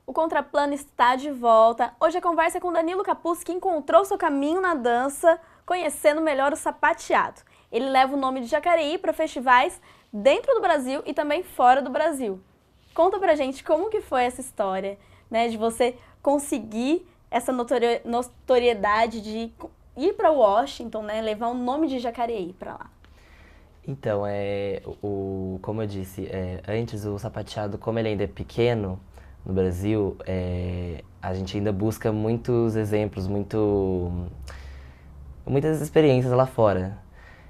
O Contraplano está de volta. Hoje a conversa é com Danilo Capuz, que encontrou seu caminho na dança, conhecendo melhor o sapateado. Ele leva o nome de Jacareí para festivais dentro do Brasil e também fora do Brasil. Conta pra gente como que foi essa história, né, de você conseguir essa notoriedade de ir para Washington, né, levar o nome de Jacareí para lá. Então, como eu disse, antes o sapateado, como ele ainda é pequeno no Brasil, a gente ainda busca muitos exemplos, muitas experiências lá fora.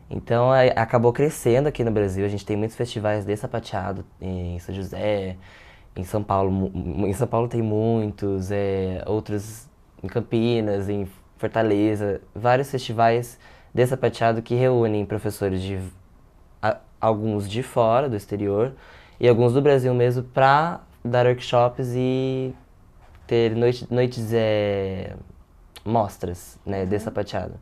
Então, acabou crescendo aqui no Brasil. A gente tem muitos festivais de sapateado em São José, em São Paulo. Em São Paulo tem muitos, outros em Campinas, em Fortaleza. Vários festivais de sapateado que reúnem professores alguns de fora, do exterior, e alguns do Brasil mesmo, para dar workshops e ter noites, mostras, né, de sapateado.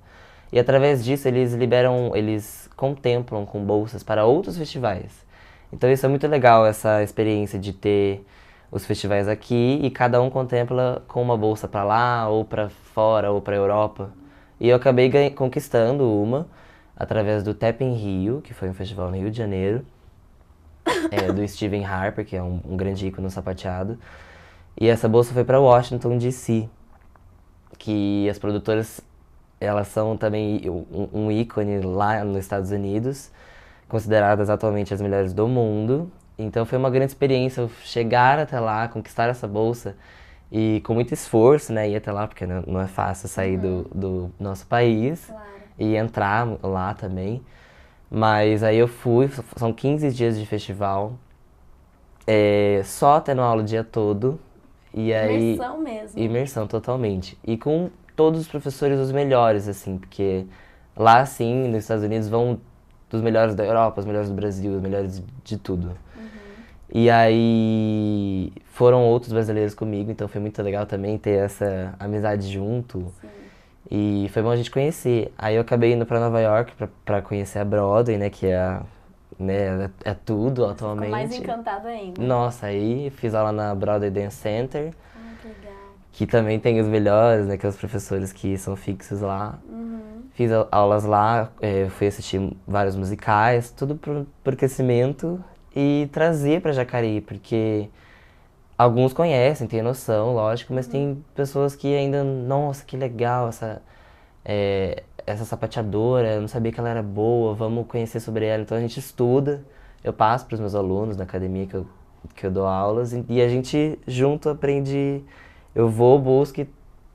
E através disso eles contemplam com bolsas para outros festivais. Então isso é muito legal, essa experiência de ter os festivais aqui e cada um contempla com uma bolsa para lá, ou para fora, ou para Europa. E eu acabei conquistando uma através do Tap in Rio, que foi um festival no Rio de Janeiro, do Stephen Harper, que é um grande ícone no sapateado. E essa bolsa foi para Washington, D.C., que as produtoras, elas são também um ícone lá nos Estados Unidos, consideradas atualmente as melhores do mundo. Então foi uma grande experiência eu chegar até lá, conquistar essa bolsa e com muito esforço, né, ir até lá, porque não é fácil sair do nosso país e entrar lá também. Mas aí eu fui, são 15 dias de festival, só tendo aula o dia todo. E aí, Imersão mesmo. imersão totalmente. E com todos os professores os melhores, assim, porque lá, assim, nos Estados Unidos vão dos melhores da Europa, os melhores do Brasil, os melhores de tudo. E aí foram outros brasileiros comigo, então foi muito legal também ter essa amizade junto. Sim. E foi bom a gente conhecer. Aí eu acabei indo pra Nova York pra conhecer a Broadway, né, que é tudo Ficou mais atualmente. encantado ainda. Nossa, aí fiz aula na Broadway Dance Center, Ai, que legal. que também tem os melhores, né, que são os professores que são fixos lá. Fiz aulas lá, fui assistir vários musicais, tudo por crescimento e trazer pra Jacareí, porque alguns conhecem, têm noção, lógico, mas tem pessoas que ainda, nossa, que legal essa sapateadora, eu não sabia que ela era boa, vamos conhecer sobre ela. Então a gente estuda, eu passo para os meus alunos na academia que eu dou aulas e a gente junto aprende, eu vou, busco e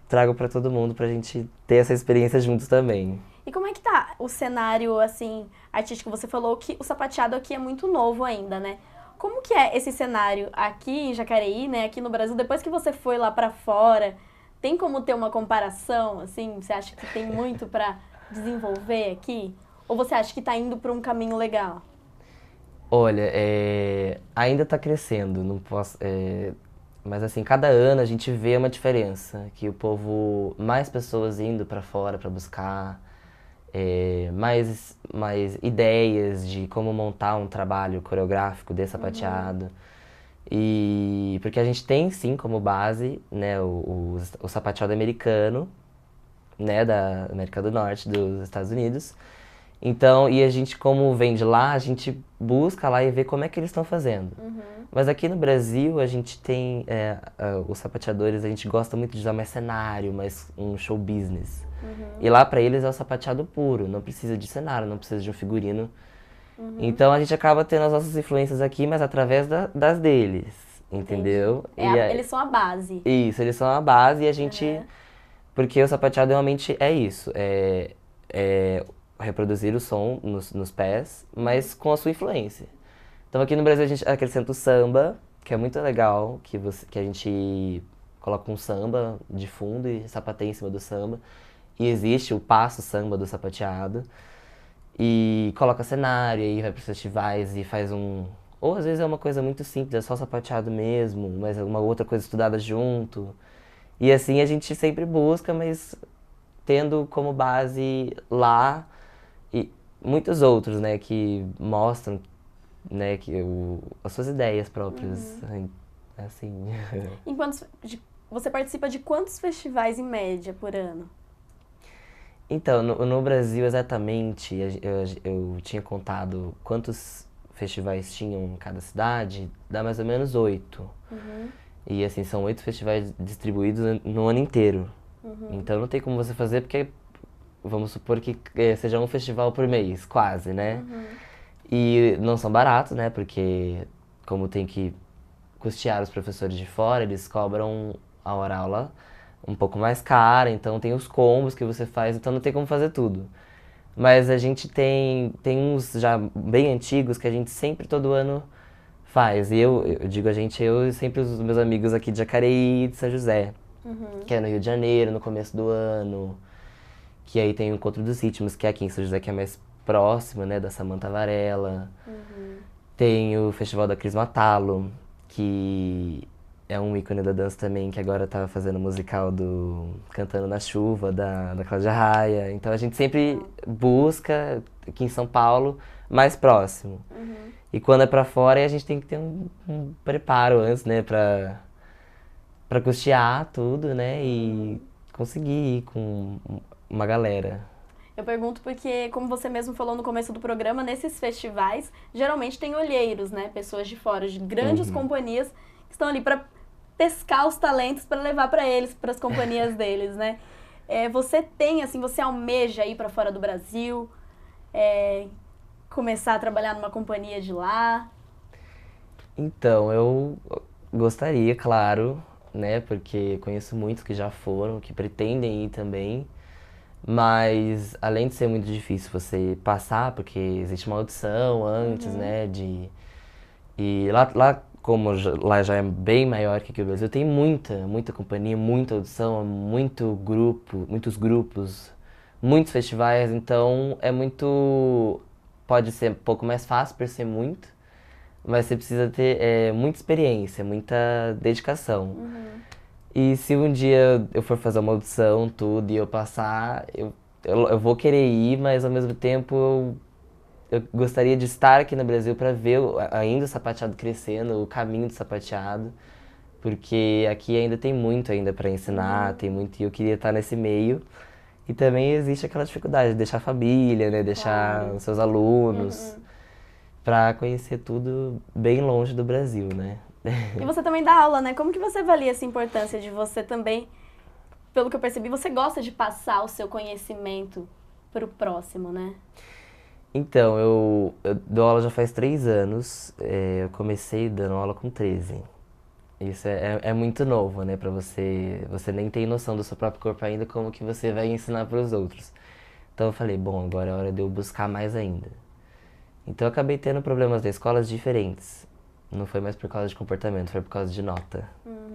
trago para todo mundo pra gente ter essa experiência juntos também. E como é que tá o cenário, assim, artístico? Você falou que o sapateado aqui é muito novo ainda, né? Como que é esse cenário aqui em Jacareí, né, aqui no Brasil, depois que você foi lá pra fora? Tem como ter uma comparação, assim? Você acha que tem muito pra desenvolver aqui? Ou você acha que tá indo pra um caminho legal? Olha, ainda está crescendo, não posso, mas assim, cada ano a gente vê uma diferença, que o povo, mais pessoas indo para fora para buscar, mais ideias de como montar um trabalho coreográfico de sapateado. E porque a gente tem sim como base, né, o sapateado americano, né, da América do Norte, dos Estados Unidos. Então, e a gente, como vem de lá, a gente busca lá e vê como é que eles estão fazendo. Mas aqui no Brasil, a gente tem, os sapateadores, a gente gosta muito de usar mais cenário, mais um show business. E lá pra eles é o sapateado puro, não precisa de cenário, não precisa de um figurino. Então a gente acaba tendo as nossas influências aqui, mas através das deles, entendeu? Eles são a base. Isso, eles são a base e a gente. Aham. Porque o sapateado realmente é isso, é reproduzir o som nos pés, mas com a sua influência. Então aqui no Brasil a gente acrescenta o samba, que é muito legal, que a gente coloca um samba de fundo e sapateia em cima do samba. E existe o passo samba do sapateado. E coloca cenário, e aí vai pros festivais e faz um... Ou às vezes é uma coisa muito simples, é só sapateado mesmo, mas é uma outra coisa estudada junto. E assim a gente sempre busca, mas tendo como base lá e muitos outros, né, que mostram, né, as suas ideias próprias. assim. Em você participa de quantos festivais em média por ano? Então, no Brasil exatamente, eu tinha contado quantos festivais tinham em cada cidade, dá mais ou menos 8. Uhum, E assim, são 8 festivais distribuídos no ano inteiro. uhum, Então não tem como você fazer porque, vamos supor que seja um festival por mês, quase, né? uhum. E não são baratos, né? Porque como tem que custear os professores de fora, eles cobram a hora-aula um pouco mais cara, então tem os combos que você faz, então não tem como fazer tudo. Mas a gente tem uns já bem antigos que a gente sempre, todo ano, faz. E eu digo a gente, eu e sempre os meus amigos aqui de Jacareí e de São José, Uhum. que é no Rio de Janeiro, no começo do ano, que aí tem o Encontro dos Ritmos, que é aqui em São José, que é mais próximo, né, da Samanta Varela. Uhum. Tem o Festival da Cris Matalo, que é um ícone da dança também, que agora tá fazendo o musical do Cantando na Chuva, da Cláudia Raia. Então a gente sempre Legal. busca, aqui em São Paulo, mais próximo. Uhum. E quando é pra fora, aí a gente tem que ter um preparo antes, né, pra custear tudo, né, e Uhum. conseguir ir com uma galera. Eu pergunto porque, como você mesmo falou no começo do programa, nesses festivais geralmente tem olheiros, né? Pessoas de fora, de grandes Uhum. companhias que estão ali para pescar os talentos para levar para eles, para as companhias deles, né? Você tem, assim, você almeja ir para fora do Brasil, é, começar a trabalhar numa companhia de lá? Então, eu gostaria, claro, né? Porque conheço muitos que já foram, que pretendem ir também. Mas além de ser muito difícil você passar, porque existe uma audição antes, Uhum, né? E lá como lá já é bem maior que aqui o Brasil, tem muita companhia, muita audição, muitos grupos, muitos festivais. Então é muito. Pode ser um pouco mais fácil por ser muito. Mas você precisa ter muita experiência, muita dedicação. uhum, E se um dia eu for fazer uma audição, tudo, e eu passar, eu vou querer ir, mas ao mesmo tempo eu gostaria de estar aqui no Brasil para ver ainda o sapateado crescendo, o caminho do sapateado, porque aqui ainda tem muito ainda para ensinar, uhum, tem muito, e eu queria estar nesse meio. E também existe aquela dificuldade de deixar a família, né, deixar claro. os seus alunos Uhum. para conhecer tudo bem longe do Brasil, né? E você também dá aula, né? Como que você avalia essa importância de você também, pelo que eu percebi, você gosta de passar o seu conhecimento para o próximo, né? Então, eu dou aula já faz 3 anos. Eu comecei dando aula com 13. Isso é muito novo, né? Pra você. Você nem tem noção do seu próprio corpo ainda, como que você vai ensinar para os outros. Então eu falei, bom, agora é hora de eu buscar mais ainda. Então eu acabei tendo problemas na escolas diferentes. Não foi mais por causa de comportamento, foi por causa de nota. Uhum,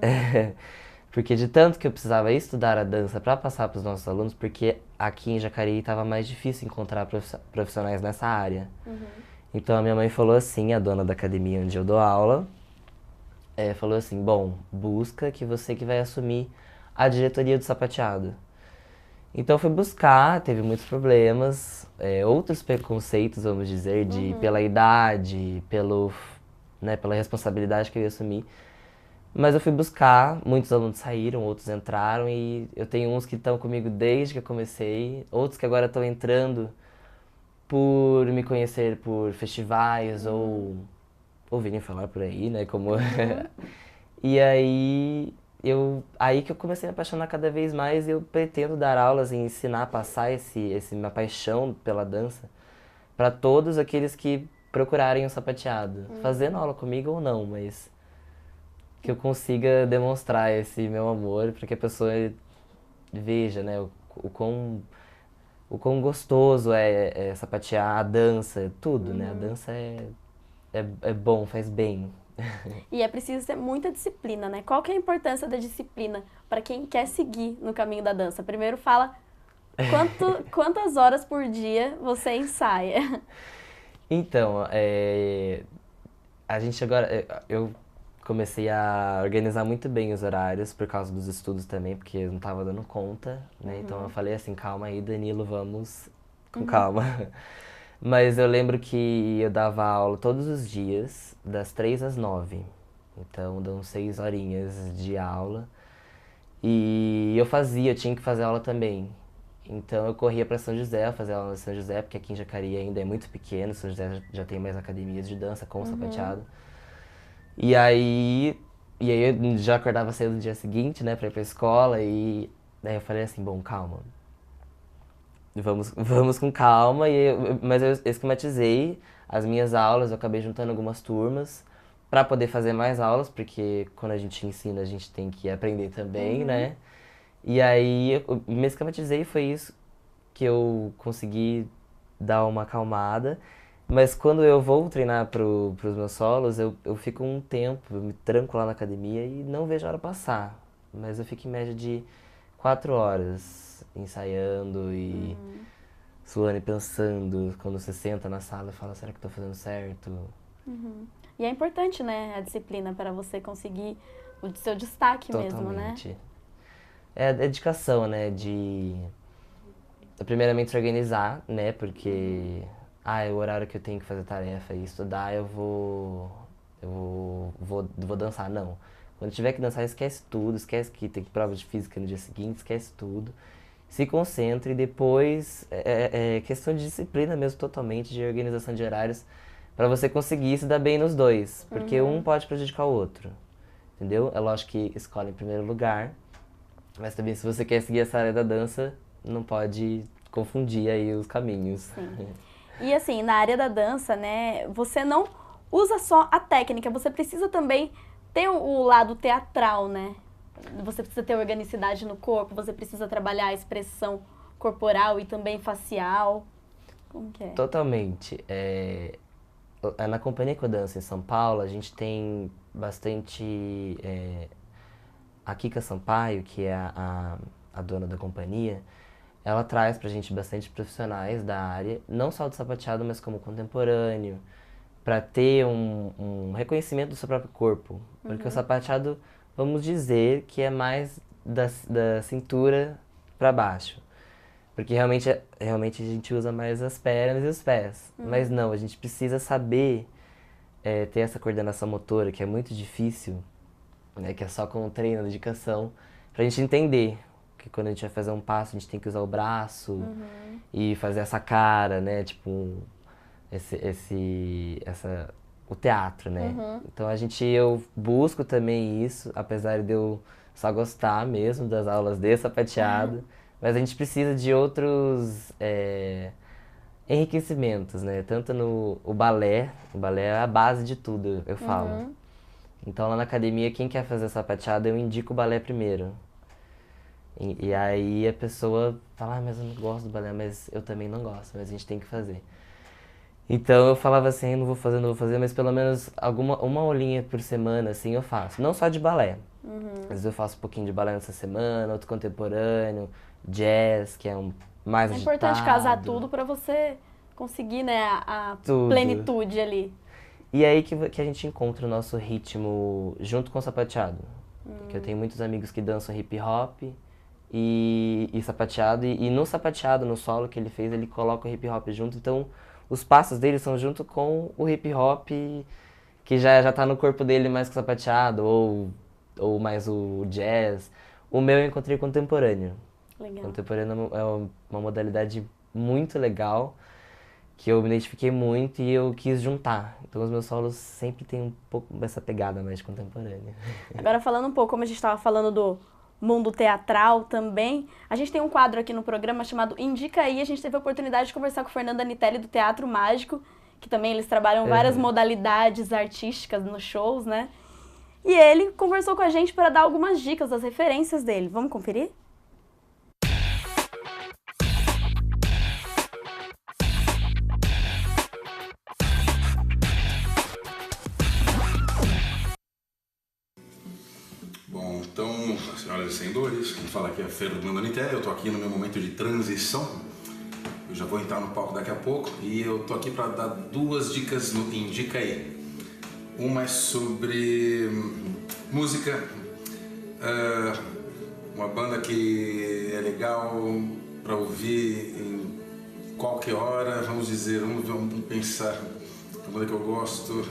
Porque de tanto que eu precisava estudar a dança para passar para os nossos alunos, porque aqui em Jacareí estava mais difícil encontrar profissionais nessa área. uhum, Então a minha mãe falou assim, a dona da academia onde eu dou aula, falou assim, bom, busca que você que vai assumir a diretoria do sapateado. Então eu fui buscar, teve muitos problemas, outros preconceitos, vamos dizer, pela uhum. idade, né, pela responsabilidade que eu ia assumir. Mas eu fui buscar, muitos alunos saíram, outros entraram e eu tenho uns que estão comigo desde que eu comecei, outros que agora estão entrando por me conhecer por festivais ou ouvirem falar por aí, né, como Uhum. E aí que eu comecei a me apaixonar cada vez mais e eu pretendo dar aulas e ensinar, passar esse minha paixão pela dança para todos aqueles que procurarem o sapateado, fazendo aula comigo ou não, mas que eu consiga demonstrar esse meu amor para que a pessoa veja, né, o quão gostoso é sapatear, a dança, tudo, né? A Uhum. dança é bom, faz bem. E é preciso ter muita disciplina, né? Qual que é a importância da disciplina para quem quer seguir no caminho da dança? Primeiro fala quantas horas por dia você ensaia. Então, a gente agora, eu comecei a organizar muito bem os horários por causa dos estudos também, porque eu não estava dando conta, né? Então eu Uhum, falei assim, calma aí, Danilo, vamos com uhum, calma. Mas eu lembro que eu dava aula todos os dias, das 3 às 9. Então dão 6 horinhas de aula. E eu tinha que fazer aula também. Então eu corria para São José, fazer aula em São José, porque aqui em Jacareí ainda é muito pequeno, São José já tem mais academias de dança com sapateado. E aí, e aí eu já acordava cedo no dia seguinte, né, pra ir pra escola, e daí eu falei assim, bom, calma, vamos com calma, mas eu esquematizei as minhas aulas, eu acabei juntando algumas turmas para poder fazer mais aulas, porque quando a gente ensina, a gente tem que aprender também, né? E aí eu me esquematizei e foi isso que eu consegui dar uma acalmada. Mas quando eu vou treinar pros meus solos, eu fico um tempo, eu me tranco lá na academia e não vejo a hora passar. Mas eu fico em média de 4 horas ensaiando e suando e pensando. Quando você senta na sala e fala, será que eu tô fazendo certo? E é importante, né, a disciplina para você conseguir o seu destaque mesmo, né? Totalmente. É a dedicação, né? Primeiramente se organizar, né? Porque é o horário que eu tenho que fazer tarefa e estudar, vou dançar. Não. Quando tiver que dançar, esquece tudo, esquece que tem prova de física no dia seguinte, esquece tudo. Se concentre e depois é questão de disciplina mesmo, totalmente, de organização de horários, para você conseguir se dar bem nos dois, porque um pode prejudicar o outro, entendeu? É lógico que escola em primeiro lugar, mas também se você quer seguir essa área da dança, não pode confundir aí os caminhos. Sim. E assim, na área da dança, né, você não usa só a técnica, você precisa também ter o lado teatral, né? Você precisa ter organicidade no corpo, você precisa trabalhar a expressão corporal e também facial. Como que é? Totalmente. Na companhia que eu danço em São Paulo, a gente tem bastante. A Kika Sampaio, que é a dona da companhia, ela traz pra gente bastante profissionais da área, não só do sapateado, mas como contemporâneo, para ter um reconhecimento do seu próprio corpo. Porque o sapateado, vamos dizer, que é mais da cintura para baixo. Porque realmente a gente usa mais as pernas e os pés. Mas não, a gente precisa saber ter essa coordenação motora, que é muito difícil, né? Que é só com o treino, dedicação, pra gente entender que quando a gente vai fazer um passo, a gente tem que usar o braço e fazer essa cara, né? Tipo, o teatro, né? Então eu busco também isso, apesar de eu só gostar mesmo das aulas de sapateado, mas a gente precisa de outros enriquecimentos, né? Tanto no o balé é a base de tudo, eu falo. Então lá na academia, quem quer fazer sapateado, eu indico o balé primeiro. E aí a pessoa fala, mas eu não gosto do balé, mas eu também não gosto, mas a gente tem que fazer. Então eu falava assim, eu não vou fazer, mas pelo menos uma aulinha por semana, assim, eu faço. Não só de balé. Às vezes eu faço um pouquinho de balé nessa semana, outro contemporâneo, jazz, que é mais É agitado. importante casar tudo para você conseguir, né, a Tudo. plenitude ali. E aí que a gente encontra o nosso ritmo junto com o sapateado. Porque eu tenho muitos amigos que dançam hip hop e sapateado. E no sapateado, no solo que ele fez, ele coloca o hip hop junto. Então, os passos dele são junto com o hip hop que já tá no corpo dele mais que o sapateado, ou mais o jazz. O meu eu encontrei contemporâneo. Legal. Contemporâneo é uma modalidade muito legal, que eu me identifiquei muito e eu quis juntar. Então os meus solos sempre têm um pouco dessa pegada mais contemporânea. Agora falando um pouco, como a gente estava falando do mundo teatral também, a gente tem um quadro aqui no programa chamado Indica Aí. A gente teve a oportunidade de conversar com o Fernando Anitelli do Teatro Mágico, que também eles trabalham várias modalidades artísticas nos shows, né? E ele conversou com a gente para dar algumas dicas das referências dele. Vamos conferir? Bom, então, senhoras e senhores, quem fala aqui é Fernando Anitelli, eu tô aqui no meu momento de transição. Eu já vou entrar no palco daqui a pouco e eu tô aqui para dar duas dicas no Indica Aí. Uma é sobre música, uma banda que é legal para ouvir em qualquer hora, vamos pensar, uma banda que eu gosto,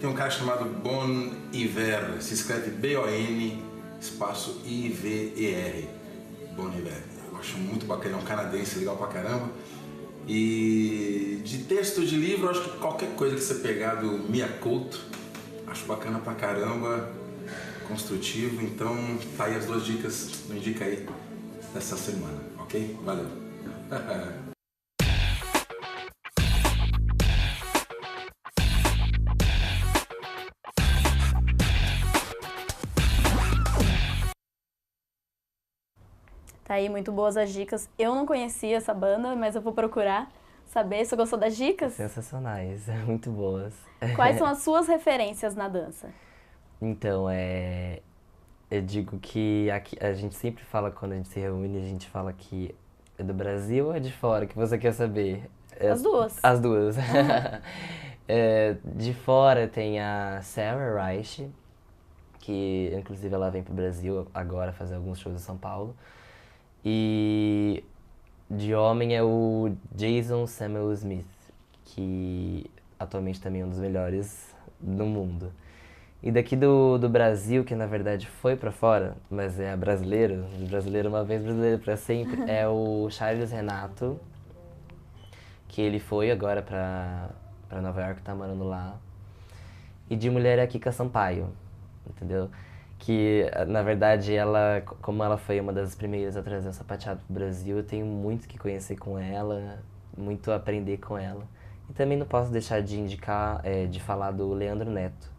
Tem um cara chamado Bon Iver, se escreve B-O-N, espaço I-V-E-R. Bon Iver. Eu acho muito bacana, é um canadense legal pra caramba. E de texto de livro, eu acho que qualquer coisa que você pegar do Mia Couto, acho bacana pra caramba, construtivo. Então, tá aí as 2 dicas no Indica Aí dessa semana, ok? Valeu! Tá aí, muito boas as dicas. Eu não conhecia essa banda, mas eu vou procurar saber. Você gostou das dicas? Sensacionais, muito boas. Quais são as suas referências na dança? Então, eu digo que aqui, a gente sempre fala, quando a gente se reúne, a gente fala que é do Brasil ou é de fora que você quer saber? As duas. As duas. De fora tem a Sarah Reich, que inclusive ela vem pro Brasil agora fazer alguns shows em São Paulo. E de homem é o Jason Samuel Smith, que atualmente também é um dos melhores do mundo. E daqui do Brasil, que na verdade foi pra fora, mas é brasileiro uma vez, brasileiro pra sempre, é o Charles Renato, que ele foi agora pra Nova York, tá morando lá. E de mulher é a Kika Sampaio, entendeu? Que, na verdade, ela, como ela foi uma das primeiras a trazer o sapateado pro Brasil, eu tenho muito que conhecer com ela, muito a aprender com ela. E também não posso deixar de indicar, de falar do Leandro Neto,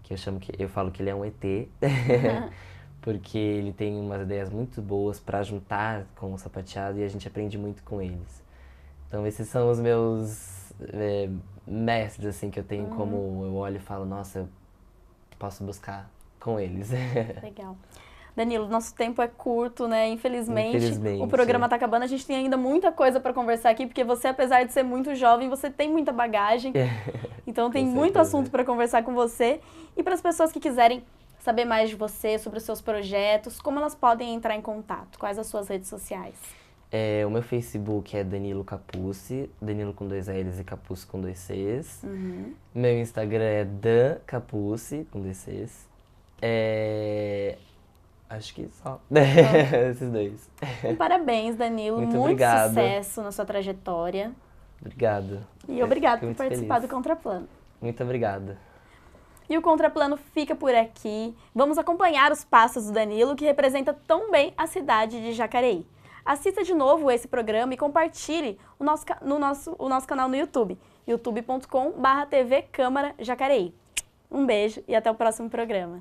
que eu falo que ele é um ET, porque ele tem umas ideias muito boas para juntar com o sapateado e a gente aprende muito com eles. Então esses são os meus mestres, assim, que eu tenho como eu olho e falo, nossa, eu posso buscar com eles. Legal. Danilo, nosso tempo é curto, né? Infelizmente, o Infelizmente. programa tá acabando. A gente tem ainda muita coisa para conversar aqui, porque você, apesar de ser muito jovem, você tem muita bagagem. Então tem Com muito certeza. assunto para conversar com você. E para as pessoas que quiserem saber mais de você, sobre os seus projetos, como elas podem entrar em contato? Quais as suas redes sociais? O meu Facebook é Danilo Capucci, Danilo com 2 L's e Capucci com 2 C's. Meu Instagram é Dan Capucci, com 2 C's. Acho que só. Esses 2. Parabéns, Danilo. Muito Muito obrigado. sucesso na sua trajetória. Obrigado. E obrigado Fico por muito participar feliz. do Contraplano. Muito obrigado. E o Contraplano fica por aqui. Vamos acompanhar os passos do Danilo, que representa tão bem a cidade de Jacareí. Assista de novo esse programa e compartilhe o nosso canal no YouTube, youtube.com/TV Câmara Jacareí. Um beijo e até o próximo programa.